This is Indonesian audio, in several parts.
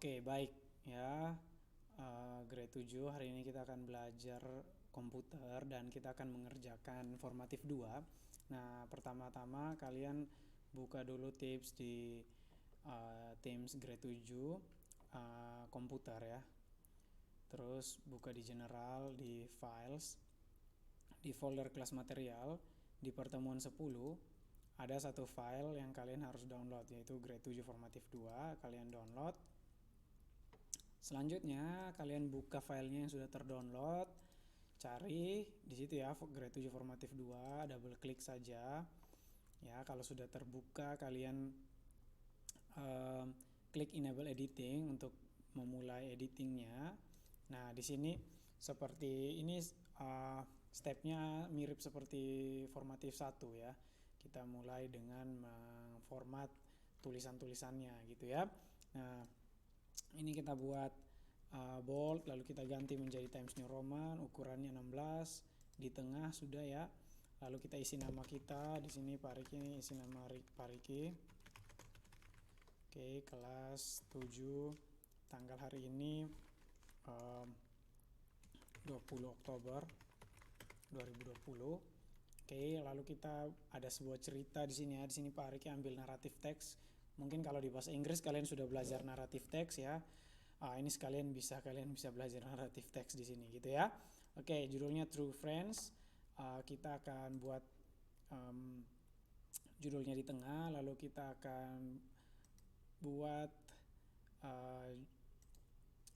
Oke, baik ya. Grade 7 hari ini kita akan belajar komputer dan kita akan mengerjakan formatif 2. Nah, pertama-tama kalian buka dulu tips di Teams grade 7 komputer ya. Terus buka di general, di files, di folder kelas material, di pertemuan 10 ada satu file yang kalian harus download, yaitu grade 7 formatif 2. Kalian download. Selanjutnya kalian buka filenya yang sudah terdownload, cari di situ ya grade 7 formatif 2, double klik saja. Ya, kalau sudah terbuka kalian klik enable editing untuk memulai editingnya. Nah, di sini seperti ini stepnya mirip seperti formatif 1 ya. Kita mulai dengan format tulisan-tulisannya gitu ya. Nah, ini kita buat bold, lalu kita ganti menjadi Times New Roman, ukurannya 16, di tengah sudah ya. Lalu kita isi nama kita, di sini Pak Riki, isi nama Pak Riki. Oke, kelas 7, tanggal hari ini 20 Oktober 2020. Oke, lalu kita ada sebuah cerita di sini ya. Di sini Pak Riki ambil naratif teks. Mungkin kalau di bahasa Inggris kalian sudah belajar naratif teks ya. Ini kalian bisa belajar naratif teks di sini gitu ya. Oke, judulnya True Friends. Kita akan buat judulnya di tengah, lalu kita akan buat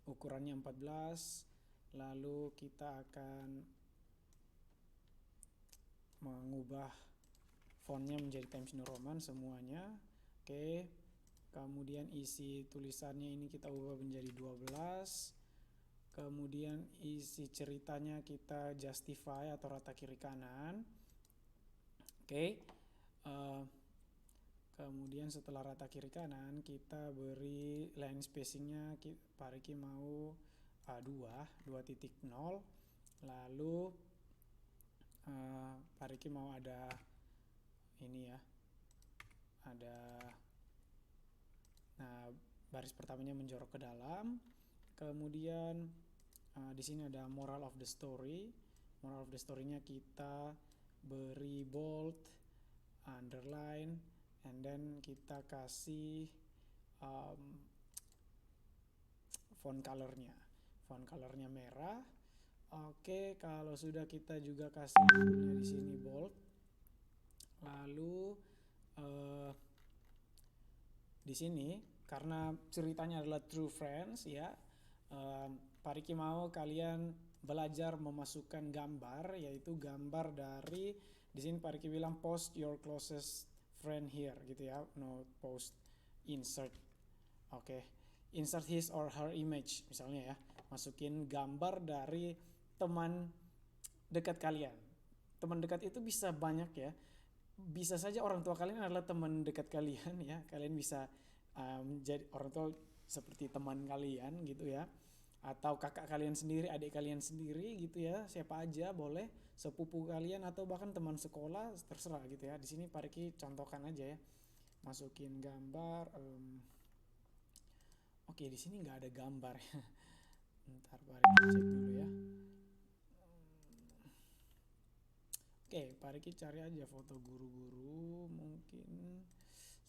ukurannya 14, lalu kita akan mengubah fontnya menjadi Times New Roman semuanya. Oke, kemudian isi tulisannya ini kita ubah menjadi 12. Kemudian isi ceritanya kita justify atau rata kiri kanan. Oke, kemudian setelah rata kiri kanan kita beri line spacingnya Pak Riki mau 2.0. Lalu Pak Riki mau ada ini ya, ada baris pertamanya menjorok ke dalam. Kemudian di sini ada moral of the story. Moral of the story-nya kita beri bold, underline, and then kita kasih font colornya merah. Oke, kalau sudah kita juga kasih judulnya di sini bold. Lalu di sini karena ceritanya adalah True Friends ya, Pak Riki mau kalian belajar memasukkan gambar, yaitu gambar dari di sini Pak Riki bilang post your closest friend here gitu ya, no post insert. Oke, insert his or her image misalnya ya, masukin gambar dari teman dekat kalian. Teman dekat itu bisa banyak ya, bisa saja orang tua kalian adalah teman dekat kalian ya. Kalian bisa jadi orang tua seperti teman kalian gitu ya, atau kakak kalian sendiri, adik kalian sendiri gitu ya, siapa aja boleh, sepupu kalian atau bahkan teman sekolah, terserah gitu ya. Di sini Pak Riki contohkan aja ya, masukin gambar. Oke, di sini nggak ada gambar ya. Ntar Pak Riki cek dulu ya. Oke, Pak Riki cari aja foto guru-guru, mungkin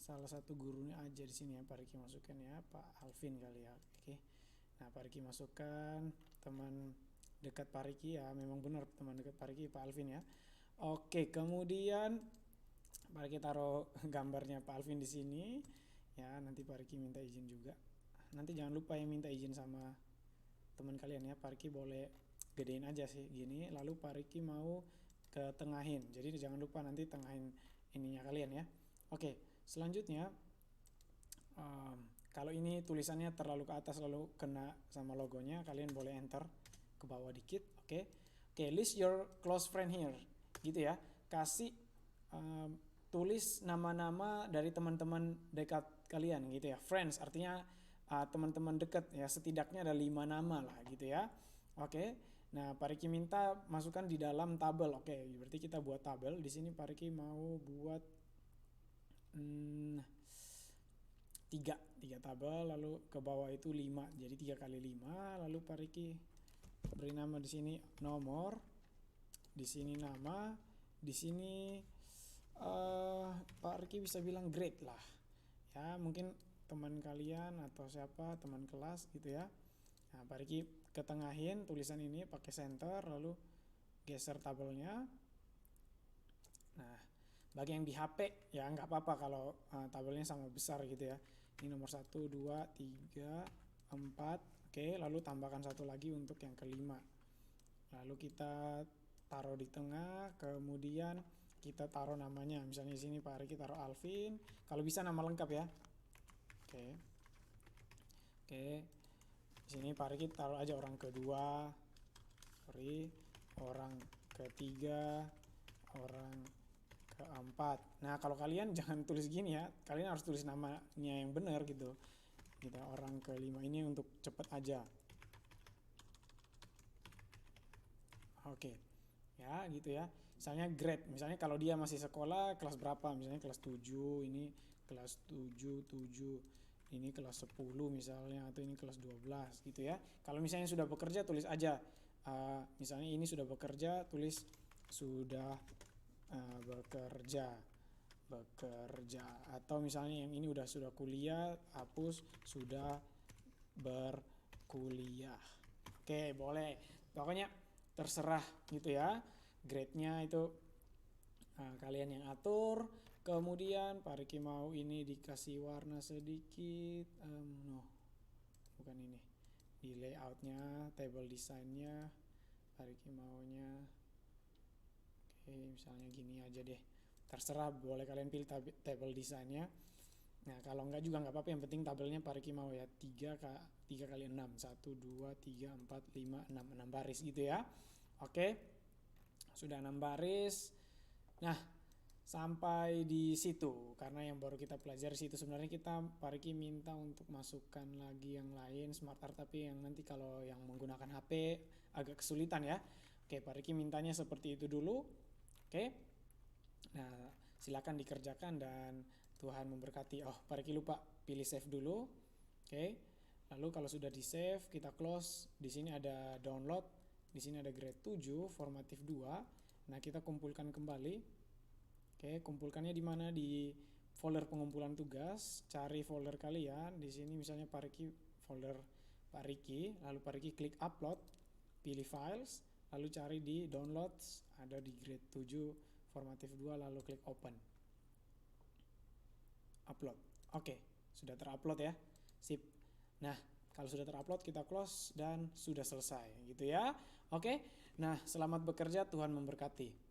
salah satu gurunya aja di sini ya Pak Riki masukkan ya, Pak Alvin kali ya. Oke. Nah, Pak Riki masukkan teman dekat Pak Riki ya, memang benar teman dekat Pak Riki Pak Alvin ya. Oke, kemudian Pak Riki taruh gambarnya Pak Alvin di sini ya. Nanti Pak Riki minta izin juga. Nanti jangan lupa ya minta izin sama teman kalian ya. Pak Riki boleh gedein aja sih gini, lalu Pak Riki mau ke tengahin. Jadi jangan lupa nanti tengahin ininya kalian ya. Oke, selanjutnya kalau ini tulisannya terlalu ke atas lalu kena sama logonya, kalian boleh enter ke bawah dikit. Oke, list your close friend here gitu ya. Kasih tulis nama-nama dari teman-teman dekat kalian gitu ya. Friends artinya teman-teman dekat ya, setidaknya ada 5 nama lah gitu ya. Oke. Nah, Pak Riki minta masukkan di dalam tabel. Oke, berarti kita buat tabel. Di sini Pak Riki mau buat 3 tabel, lalu ke bawah itu 5, jadi 3 kali 5. Lalu Pak Riki beri nama di sini nomor, di sini nama, di sini Pak Riki bisa bilang grade lah ya, mungkin teman kalian atau siapa teman kelas gitu ya. Nah, Pak Riki ketengahin tulisan ini pakai center, lalu geser tabelnya. Nah, bagi yang di HP ya nggak apa-apa kalau tabelnya sama besar gitu ya. Ini nomor 1, 2, 3, 4. Oke, lalu tambahkan satu lagi untuk yang kelima. Lalu kita taruh di tengah, kemudian kita taruh namanya. Misalnya di sini Pak Riki taruh Alvin. Kalau bisa nama lengkap ya. Oke. Oke. Di sini Pak Riki taruh aja orang kedua. Orang ketiga, orang keempat. Nah, kalau kalian jangan tulis gini ya. Kalian harus tulis namanya yang benar gitu. Kita orang kelima ini untuk cepet aja. Oke. Ya, gitu ya. Misalnya grade. Misalnya kalau dia masih sekolah kelas berapa? Misalnya kelas 7, ini kelas 7, 7. Ini kelas 10 misalnya, atau ini kelas 12 gitu ya. Kalau misalnya sudah bekerja tulis aja. Misalnya ini sudah bekerja, tulis sudah bekerja. Atau misalnya yang ini sudah kuliah, hapus sudah berkuliah. Oke, boleh. Pokoknya terserah gitu ya. Grade-nya itu kalian yang atur. Kemudian Pak Riki mau ini dikasih warna sedikit, no, bukan ini, di layoutnya, table desainnya Pak Riki maunya oke, misalnya gini aja deh, terserah, boleh kalian pilih table desainnya. Nah, kalau enggak juga nggak apa-apa, yang penting tabelnya Pak Riki mau ya 3 kali 6, 1, 2, 3, 4, 5, 6 baris gitu ya. Oke, sudah 6 baris. Nah, sampai di situ, karena yang baru kita pelajari situ, sebenarnya kita Pak Riki minta untuk masukkan lagi yang lain smart art, tapi yang nanti kalau yang menggunakan HP agak kesulitan ya. Oke, Pak Riki mintanya seperti itu dulu. Oke, nah silakan dikerjakan dan Tuhan memberkati. Oh, Pak Riki lupa pilih save dulu. Oke, lalu kalau sudah di save kita close. Di sini ada download, di sini ada grade 7 formatif 2. Nah, kita kumpulkan kembali. Oke, kumpulkannya di mana? Di folder pengumpulan tugas. Cari folder kalian. Di sini misalnya Pak Riki, folder Pak Riki. Lalu Pak Riki klik upload, pilih files, lalu cari di downloads, ada di grade 7 formatif 2, lalu klik open. Upload. Oke, sudah terupload ya. Sip. Nah, kalau sudah terupload kita close dan sudah selesai gitu ya. Oke. Nah, selamat bekerja, Tuhan memberkati.